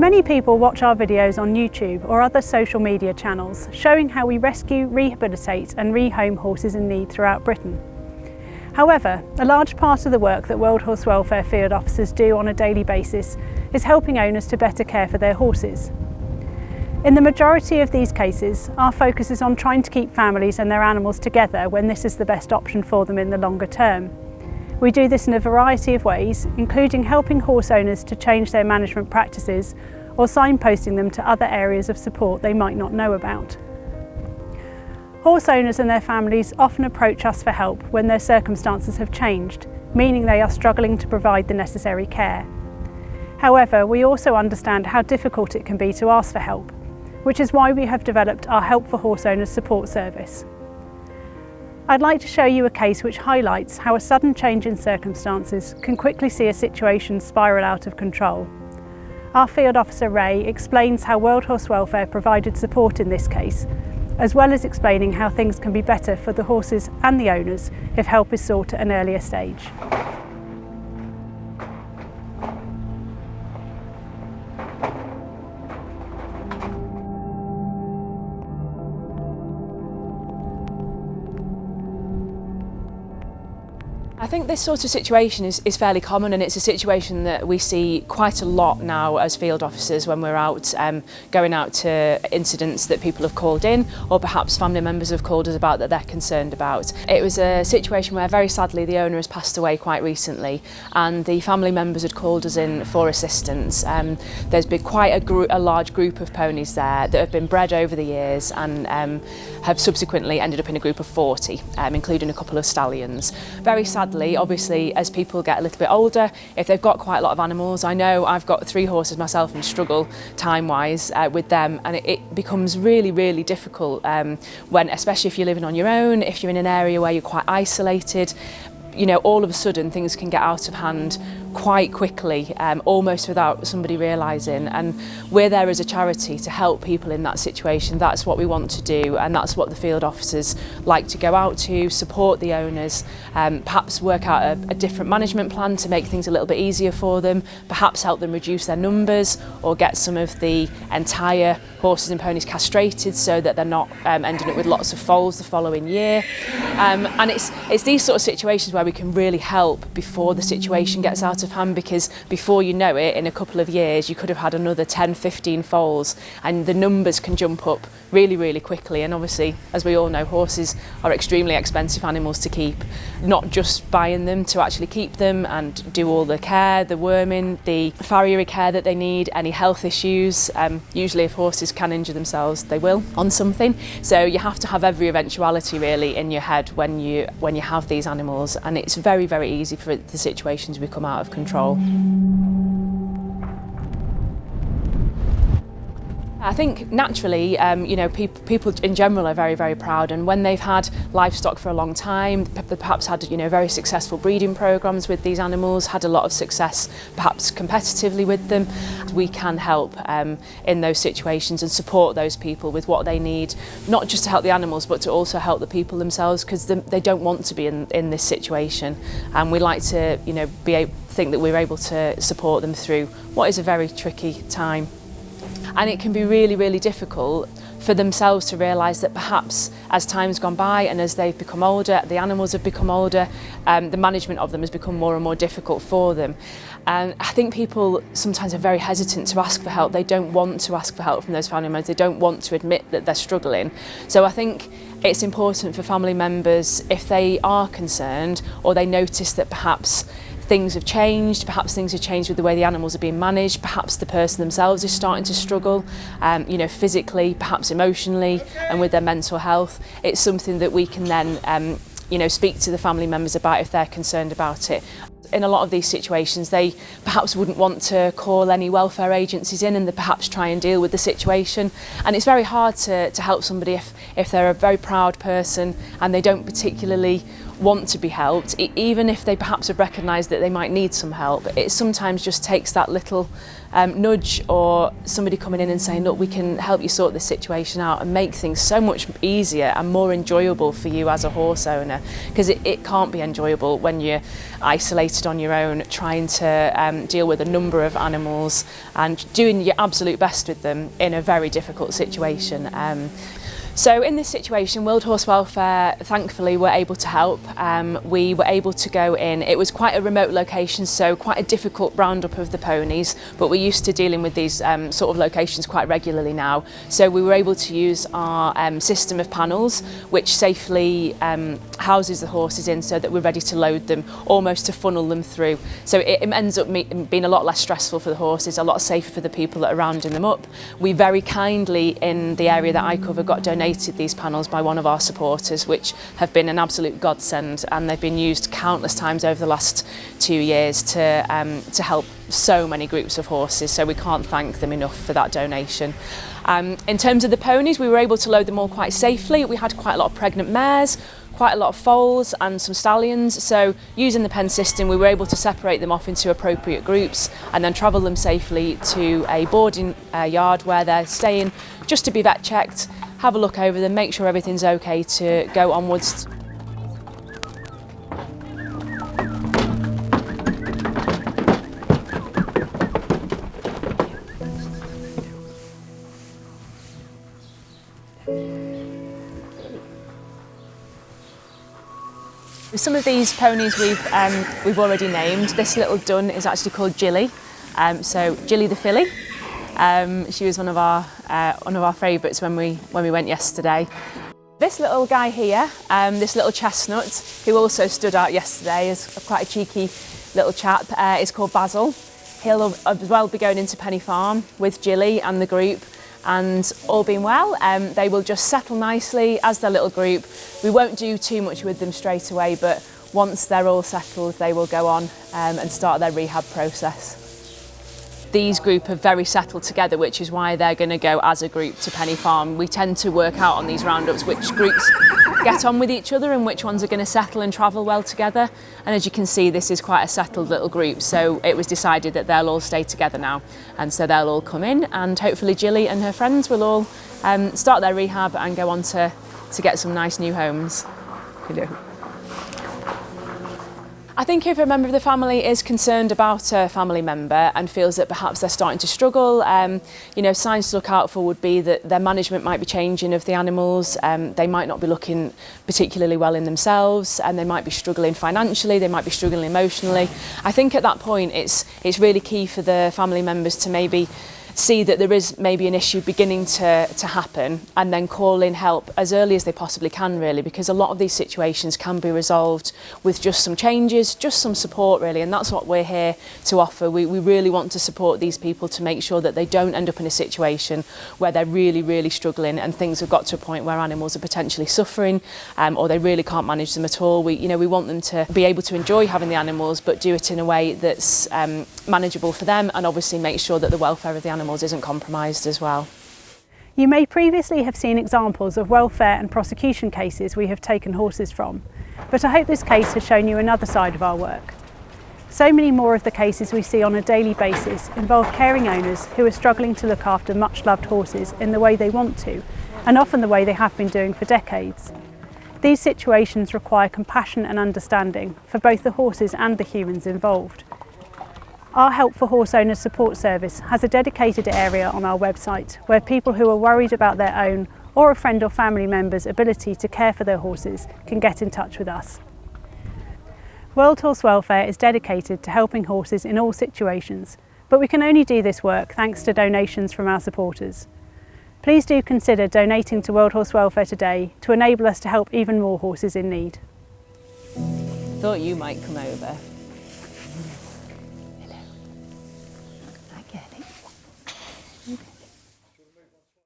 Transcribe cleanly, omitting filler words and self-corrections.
Many people watch our videos on YouTube or other social media channels showing how we rescue, rehabilitate and rehome horses in need throughout Britain. However, a large part of the work that World Horse Welfare field officers do on a daily basis is helping owners to better care for their horses. In the majority of these cases, our focus is on trying to keep families and their animals together when this is the best option for them in the longer term. We do this in a variety of ways, including helping horse owners to change their management practices or signposting them to other areas of support they might not know about. Horse owners and their families often approach us for help when their circumstances have changed, meaning they are struggling to provide the necessary care. However, we also understand how difficult it can be to ask for help, which is why we have developed our Help for Horse Owners support service. I'd like to show you a case which highlights how a sudden change in circumstances can quickly see a situation spiral out of control. Our field officer Ray explains how World Horse Welfare provided support in this case, as well as explaining how things can be better for the horses and the owners if help is sought at an earlier stage. I think this sort of situation is fairly common, and it's a situation that we see quite a lot now as field officers when we're out going out to incidents that people have called in, or perhaps family members have called us about that they're concerned about. It was a situation where very sadly the owner has passed away quite recently, and the family members had called us in for assistance. There's been quite a large group of ponies there that have been bred over the years and have subsequently ended up in a group of 40, including a couple of stallions. Very sadly, obviously, as people get a little bit older, if they've got quite a lot of animals, I know I've got 3 horses myself and struggle time-wise with them, and it becomes really, really difficult when, especially if you're living on your own, if you're in an area where you're quite isolated, you know, all of a sudden things can get out of hand quite quickly, almost without somebody realising, and we're there as a charity to help people in that situation. That's what we want to do, and that's what the field officers like to go out to, support the owners, perhaps work out a different management plan to make things a little bit easier for them, perhaps help them reduce their numbers or get some of the entire horses and ponies castrated so that they're not ending up with lots of foals the following year. And it's these sort of situations where we can really help before the situation gets out of hand, because before you know it, in a couple of years you could have had another 10-15 foals, and the numbers can jump up really, really quickly. And obviously, as we all know, horses are extremely expensive animals to keep, not just buying them to actually keep them and do all the care, the worming, the farriery care that they need, any health issues. Usually if horses can injure themselves, they will on something, so you have to have every eventuality really in your head when you have these animals, and it's very, very easy for the situation to become out of control. I think naturally, you know, people in general are very, very proud, and when they've had livestock for a long time, they perhaps had, you know, very successful breeding programs with these animals, had a lot of success perhaps competitively with them. We can help in those situations and support those people with what they need, not just to help the animals but to also help the people themselves, because they don't want to be in this situation, and we like to, you know, think that we're able to support them through what is a very tricky time. And it can be really, really difficult for themselves to realise that perhaps as time's gone by and as they've become older, the animals have become older, the management of them has become more and more difficult for them. And I think people sometimes are very hesitant to ask for help. They don't want to ask for help from those family members. They don't want to admit that they're struggling. So I think it's important for family members, if they are concerned or they notice that perhaps things have changed with the way the animals are being managed, perhaps the person themselves is starting to struggle, you know, physically, perhaps emotionally, and with their mental health. It's something that we can then, you know, speak to the family members about if they're concerned about it. In a lot of these situations, they perhaps wouldn't want to call any welfare agencies in, and they perhaps try and deal with the situation. And it's very hard to help somebody if they're a very proud person and they don't particularly want to be helped, even if they perhaps have recognised that they might need some help. It sometimes just takes that little nudge, or somebody coming in and saying, look, we can help you sort this situation out, and make things so much easier and more enjoyable for you as a horse owner, because it can't be enjoyable when you're isolated on your own, trying to deal with a number of animals and doing your absolute best with them in a very difficult situation. So in this situation, World Horse Welfare thankfully were able to help. We were able to go in. It was quite a remote location, so quite a difficult roundup of the ponies, but we're used to dealing with these sort of locations quite regularly now. So we were able to use our system of panels, which safely houses the horses in so that we're ready to load them, almost to funnel them through. So it ends up being a lot less stressful for the horses, a lot safer for the people that are rounding them up. We very kindly, in the area that I cover, got donated these panels by one of our supporters, which have been an absolute godsend, and they've been used countless times over the last 2 years to help so many groups of horses, so we can't thank them enough for that donation. In terms of the ponies, we were able to load them all quite safely. We had quite a lot of pregnant mares, quite a lot of foals and some stallions, so using the pen system we were able to separate them off into appropriate groups and then travel them safely to a boarding yard where they're staying, just to be vet checked, have a look over them, make sure everything's okay to go onwards. Some of these ponies we've already named. This little dun is actually called Jilly, so Jilly the filly. She was one of our favourites when we went yesterday. This little guy here, this little chestnut, who also stood out yesterday as quite a cheeky little chap, is called Basil. He'll as well be going into Penny Farm with Jilly and the group, and all being well, they will just settle nicely as their little group. We won't do too much with them straight away, but once they're all settled, they will go on and start their rehab process. These group are very settled together, which is why they're going to go as a group to Penny Farm. We tend to work out on these roundups which groups get on with each other and which ones are going to settle and travel well together. And as you can see, this is quite a settled little group, so it was decided that they'll all stay together now, and so they'll all come in, and hopefully Jilly and her friends will all start their rehab and go on to get some nice new homes. I think if a member of the family is concerned about a family member and feels that perhaps they're starting to struggle, signs to look out for would be that their management might be changing of the animals, they might not be looking particularly well in themselves, and they might be struggling financially, they might be struggling emotionally. I think at that point it's really key for the family members to maybe see that there is maybe an issue beginning to happen, and then call in help as early as they possibly can, really, because a lot of these situations can be resolved with just some changes, just some support, really, and that's what we're here to offer. We really want to support these people to make sure that they don't end up in a situation where they're really, really struggling and things have got to a point where animals are potentially suffering, or they really can't manage them at all. We want them to be able to enjoy having the animals, but do it in a way that's manageable for them, and obviously make sure that the welfare of the animals isn't compromised as well. You may previously have seen examples of welfare and prosecution cases we have taken horses from, but I hope this case has shown you another side of our work. So many more of the cases we see on a daily basis involve caring owners who are struggling to look after much loved horses in the way they want to, and often the way they have been doing for decades. These situations require compassion and understanding for both the horses and the humans involved. Our Help for Horse Owners support service has a dedicated area on our website where people who are worried about their own or a friend or family member's ability to care for their horses can get in touch with us. World Horse Welfare is dedicated to helping horses in all situations, but we can only do this work thanks to donations from our supporters. Please do consider donating to World Horse Welfare today to enable us to help even more horses in need. Thought you might come over.